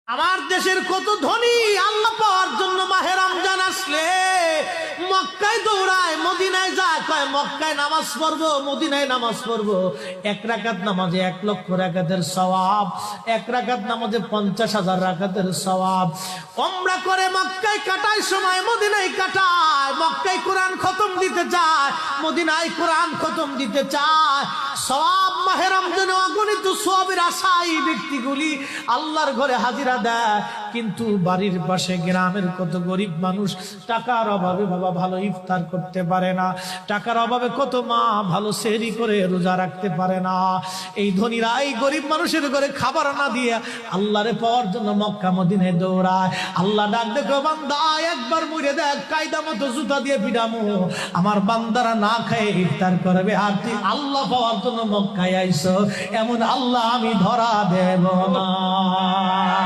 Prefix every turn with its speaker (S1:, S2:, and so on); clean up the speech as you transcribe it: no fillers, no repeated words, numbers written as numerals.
S1: আমার দেশের কত ধনী আল্লাহ পাওয়ার জন্য মাহে রমজান আসলে মক্কায় দৌড়ায়, মদিনায় যায়, কয় মক্কায় নামাজ পড়বো, মদিনায় নামাজ পড়বো। এক রাকাত নামাজে 1,00,000 রাকাতের সওয়াব, এক রাকাত নামাজে 50,000 রাকাতের সওয়াব। উমরা করে মক্কায় কাটায় সময় মদিনায় কাটায়, মক্কায় কোরআন খতম দিতে চায়, মদিনায় কোরআন খতম দিতে চায়। সওয়াব মাহে রমজানে অগণিত সওয়াবের আশায় ব্যক্তিগুলি আল্লাহর ঘরে হাজিরা দেয়, কিন্তু বাড়ির পাশে গ্রামের কত গরিব মানুষ টাকার অভাবে বাবা ভালো ইফতার করতে পারে না, টাকার অভাবে কত মা ভালো সেহরি করে রোজা রাখতে পারে না। এই ধনীরা এই গরিব মানুষের ঘরে খাবার না দিয়ে আল্লাহরে পাওয়ার জন্য মক্কা মদিনায় দৌড়ায়। আল্লাহ ডাক দেখো বান্দা একবার মরে দেখ, কায়দা মতো জুতা দিয়ে পিটামো, আমার বান্দারা না খায় ইফতার করবে, আর তুই আল্লাহ পাওয়ার জন্য মক্কায় আইছো, এমন আল্লাহ আমি ধরা দেব না।